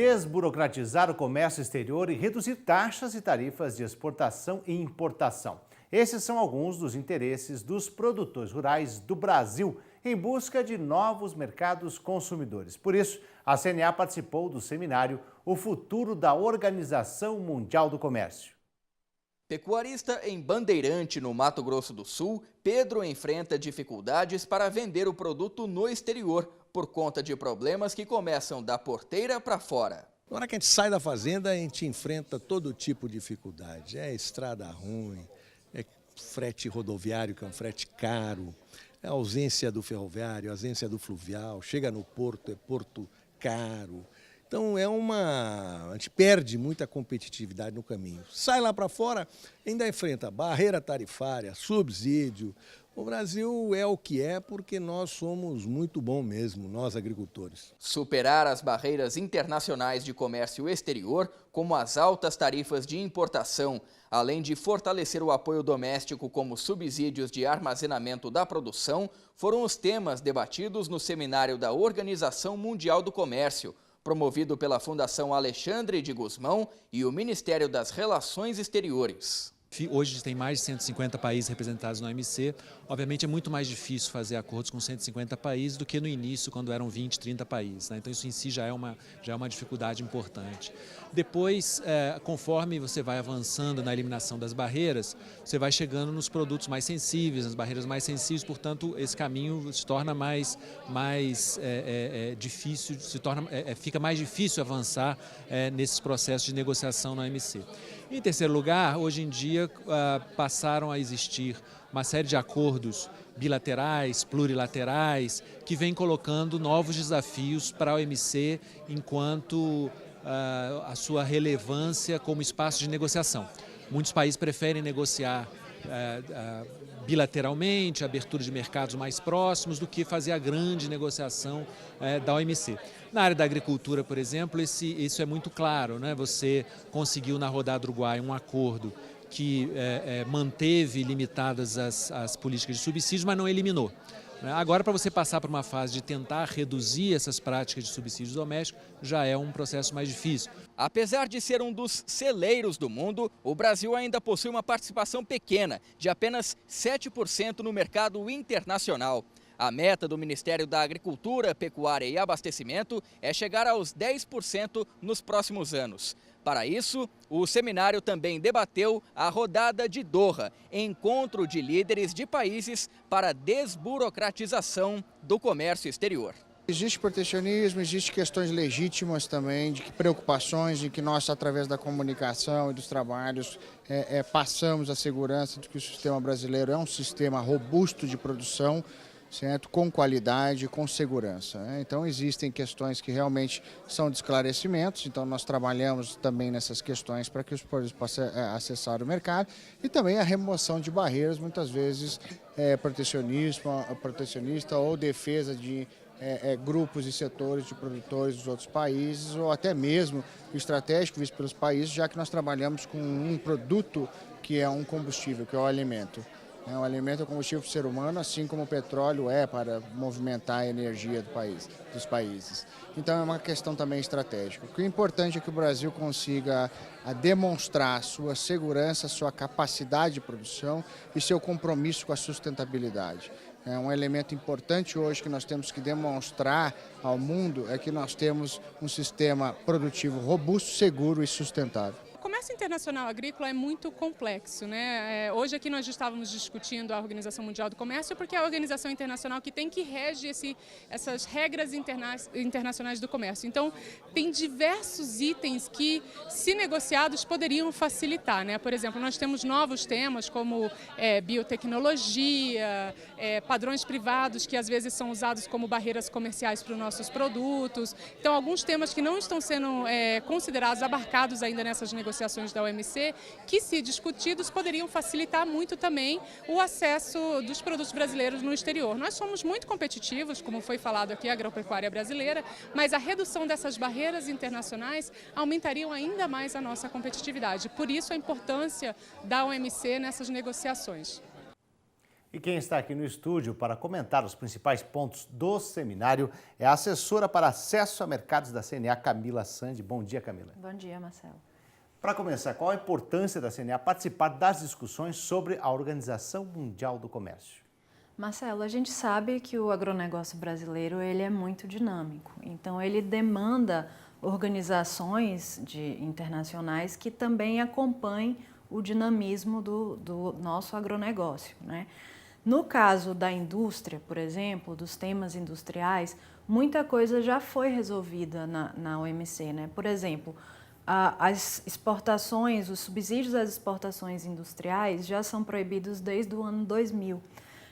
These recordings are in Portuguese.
desburocratizar o comércio exterior e reduzir taxas e tarifas de exportação e importação. Esses são alguns dos interesses dos produtores rurais do Brasil em busca de novos mercados consumidores. Por isso, a CNA participou do seminário O Futuro da Organização Mundial do Comércio. Pecuarista em Bandeirante, no Mato Grosso do Sul, Pedro enfrenta dificuldades para vender o produto no exterior, por conta de problemas que começam da porteira para fora. Na hora que a gente sai da fazenda, a gente enfrenta todo tipo de dificuldade. É estrada ruim, é frete rodoviário, que é um frete caro, é a ausência do ferroviário, a ausência do fluvial, chega no porto, é porto caro. Então a gente perde muita competitividade no caminho. Sai lá para fora, ainda enfrenta barreira tarifária, subsídio. O Brasil é o que é porque nós somos muito bom mesmo, nós agricultores. Superar as barreiras internacionais de comércio exterior, como as altas tarifas de importação, além de fortalecer o apoio doméstico como subsídios de armazenamento da produção, foram os temas debatidos no seminário da Organização Mundial do Comércio, promovido pela Fundação Alexandre de Gusmão e o Ministério das Relações Exteriores. Hoje tem mais de 150 países representados no OMC. Obviamente é muito mais difícil fazer acordos com 150 países do que no início, quando eram 20, 30 países, né? Então isso em si já é uma dificuldade importante. Depois, conforme você vai avançando na eliminação das barreiras, você vai chegando nos produtos mais sensíveis, nas barreiras mais sensíveis, portanto esse caminho se torna difícil, fica mais difícil avançar nesses processos de negociação na OMC. Em terceiro lugar, hoje em dia passaram a existir uma série de acordos bilaterais, plurilaterais, que vêm colocando novos desafios para a OMC enquanto a sua relevância como espaço de negociação. Muitos países preferem negociar bilateralmente, abertura de mercados mais próximos, do que fazer a grande negociação da OMC. Na área da agricultura, por exemplo, isso é muito claro, né? Você conseguiu na rodada do Uruguai um acordo que manteve limitadas as políticas de subsídios, mas não eliminou. Agora, para você passar para uma fase de tentar reduzir essas práticas de subsídios domésticos, já é um processo mais difícil. Apesar de ser um dos celeiros do mundo, o Brasil ainda possui uma participação pequena, de apenas 7% no mercado internacional. A meta do Ministério da Agricultura, Pecuária e Abastecimento é chegar aos 10% nos próximos anos. Para isso, o seminário também debateu a rodada de Doha, encontro de líderes de países para a desburocratização do comércio exterior. Existe protecionismo, existem questões legítimas também, de preocupações de que nós, através da comunicação e dos trabalhos, passamos a segurança de que o sistema brasileiro é um sistema robusto de produção, certo? Com qualidade, com segurança. Então existem questões que realmente são de esclarecimentos, então nós trabalhamos também nessas questões para que os produtos possam acessar o mercado e também a remoção de barreiras, muitas vezes protecionista ou defesa de grupos e setores de produtores dos outros países ou até mesmo estratégico visto pelos países, já que nós trabalhamos com um produto que é um combustível, que é o alimento. O alimento é combustível para o ser humano, assim como o petróleo é para movimentar a energia dos países. Então é uma questão também estratégica. O que é importante é que o Brasil consiga demonstrar sua segurança, sua capacidade de produção e seu compromisso com a sustentabilidade. É um elemento importante hoje que nós temos que demonstrar ao mundo é que nós temos um sistema produtivo robusto, seguro e sustentável. O comércio internacional agrícola é muito complexo, né? Hoje aqui nós estávamos discutindo a Organização Mundial do Comércio porque é a organização internacional que tem que rege essas regras internacionais do comércio. Então, tem diversos itens que, se negociados, poderiam facilitar, né? Por exemplo, nós temos novos temas como biotecnologia, padrões privados que às vezes são usados como barreiras comerciais para os nossos produtos. Então, alguns temas que não estão sendo considerados, abarcados ainda nessas negociações da OMC, que, se discutidos, poderiam facilitar muito também o acesso dos produtos brasileiros no exterior. Nós somos muito competitivos, como foi falado aqui, a agropecuária brasileira, mas a redução dessas barreiras internacionais aumentariam ainda mais a nossa competitividade. Por isso, a importância da OMC nessas negociações. E quem está aqui no estúdio para comentar os principais pontos do seminário é a assessora para acesso a mercados da CNA, Camila Sandi. Bom dia, Camila. Bom dia, Marcelo. Para começar, qual a importância da CNA participar das discussões sobre a Organização Mundial do Comércio? Marcelo, a gente sabe que o agronegócio brasileiro ele é muito dinâmico, então ele demanda organizações internacionais que também acompanhem o dinamismo do nosso agronegócio, né? No caso da indústria, por exemplo, dos temas industriais, muita coisa já foi resolvida na OMC, né? Por exemplo, as exportações, os subsídios às exportações industriais já são proibidos desde o ano 2000.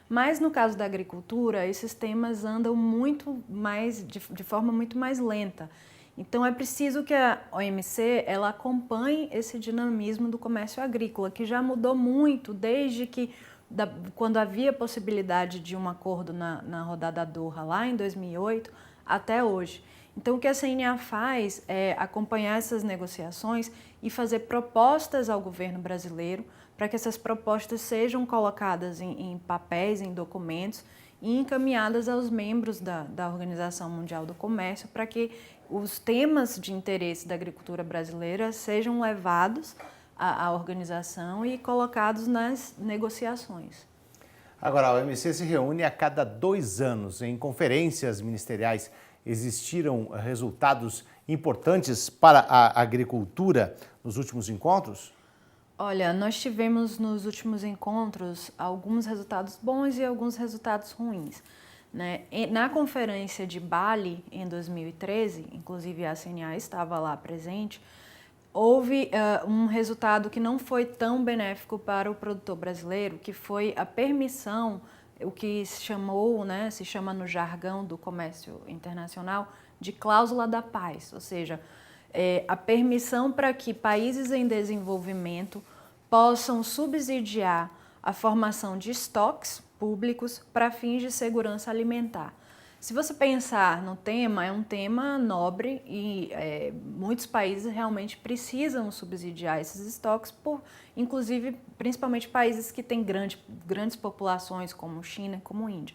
Mas no caso da agricultura, esses temas andam muito mais, de forma muito mais lenta. Então é preciso que a OMC ela acompanhe esse dinamismo do comércio agrícola, que já mudou muito desde que quando havia possibilidade de um acordo na rodada Doha, lá em 2008, até hoje. Então, o que a CNA faz é acompanhar essas negociações e fazer propostas ao governo brasileiro para que essas propostas sejam colocadas em papéis, em documentos e encaminhadas aos membros da Organização Mundial do Comércio para que os temas de interesse da agricultura brasileira sejam levados à organização e colocados nas negociações. Agora, a OMC se reúne a cada 2 anos. Em conferências ministeriais, existiram resultados importantes para a agricultura nos últimos encontros? Olha, nós tivemos nos últimos encontros alguns resultados bons e alguns resultados ruins, né? Na conferência de Bali, em 2013, inclusive a CNA estava lá presente, houve um resultado que não foi tão benéfico para o produtor brasileiro, que foi a permissão, o que se chama no jargão do comércio internacional, de cláusula da paz, ou seja, a permissão para que países em desenvolvimento possam subsidiar a formação de estoques públicos para fins de segurança alimentar. Se você pensar no tema, é um tema nobre e muitos países realmente precisam subsidiar esses estoques, inclusive, principalmente países que têm grandes populações, como China e como Índia.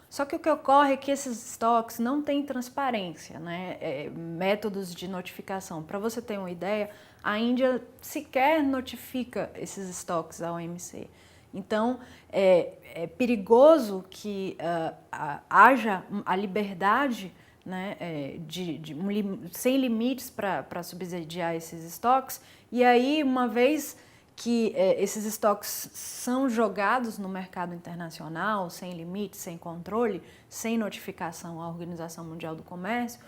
Só que o que ocorre é que esses estoques não têm transparência, né? Métodos de notificação. Para você ter uma ideia, a Índia sequer notifica esses estoques à OMC. Então, é perigoso que haja a liberdade, né, sem limites para subsidiar esses estoques, e aí, uma vez que esses estoques são jogados no mercado internacional, sem limites, sem controle, sem notificação à Organização Mundial do Comércio,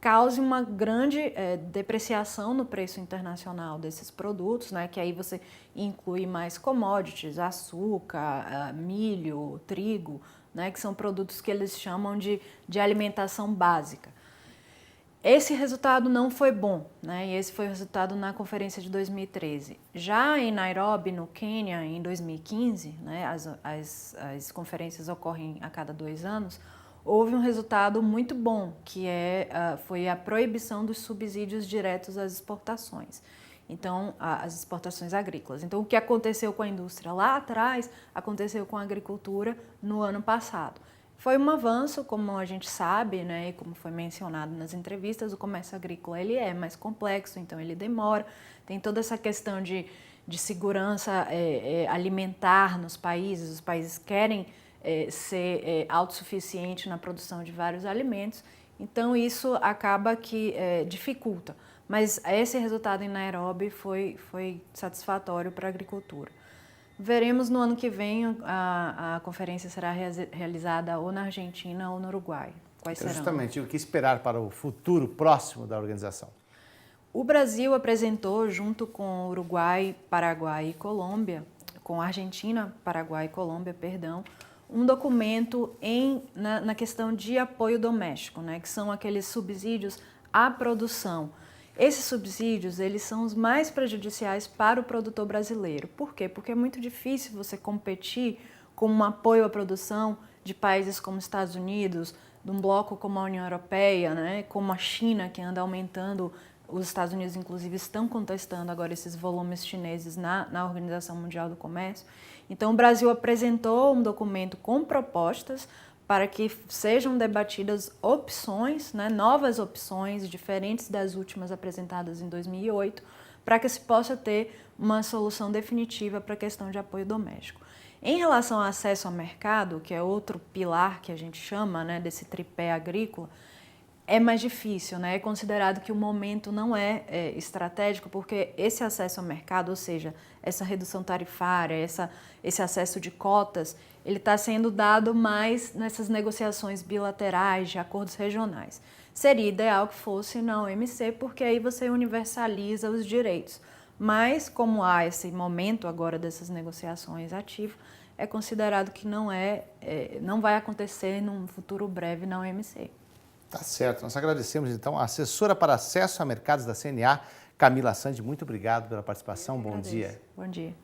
cause uma grande depreciação no preço internacional desses produtos, né, que aí você inclui mais commodities, açúcar, milho, trigo, né, que são produtos que eles chamam de alimentação básica. Esse resultado não foi bom, né, e esse foi o resultado na conferência de 2013. Já em Nairobi, no Quênia, em 2015, né, as conferências ocorrem a cada 2 anos, houve um resultado muito bom, que foi a proibição dos subsídios diretos às exportações. Então, as exportações agrícolas. Então, o que aconteceu com a indústria lá atrás, aconteceu com a agricultura no ano passado. Foi um avanço, como a gente sabe, né, e como foi mencionado nas entrevistas, o comércio agrícola ele é mais complexo, então ele demora. Tem toda essa questão de segurança alimentar nos países, os países querem ser autossuficiente na produção de vários alimentos, então isso acaba que dificulta. Mas esse resultado em Nairobi foi satisfatório para a agricultura. Veremos no ano que vem, a conferência será realizada ou na Argentina ou no Uruguai. Quais serão? Justamente, o que esperar para o futuro próximo da organização? O Brasil apresentou, junto com Uruguai, Paraguai e Colômbia, com Argentina, Paraguai e Colômbia, perdão, um documento na questão de apoio doméstico, né, que são aqueles subsídios à produção. Esses subsídios, eles são os mais prejudiciais para o produtor brasileiro. Por quê? Porque é muito difícil você competir com um apoio à produção de países como Estados Unidos, de um bloco como a União Europeia, né, como a China, que anda aumentando Os Estados Unidos, inclusive, estão contestando agora esses volumes chineses na Organização Mundial do Comércio. Então, o Brasil apresentou um documento com propostas para que sejam debatidas opções, né, novas opções, diferentes das últimas apresentadas em 2008, para que se possa ter uma solução definitiva para a questão de apoio doméstico. Em relação ao acesso ao mercado, que é outro pilar que a gente chama, né, desse tripé agrícola, é mais difícil, né? É considerado que o momento não é estratégico, porque esse acesso ao mercado, ou seja, essa redução tarifária, esse acesso de cotas, ele está sendo dado mais nessas negociações bilaterais de acordos regionais. Seria ideal que fosse na OMC, porque aí você universaliza os direitos. Mas, como há esse momento agora dessas negociações ativas, é considerado que não vai acontecer num futuro breve na OMC. Tá certo. Nós agradecemos, então, a assessora para acesso a mercados da CNA, Camila Sandi. Muito obrigado pela participação. Bom dia. Bom dia.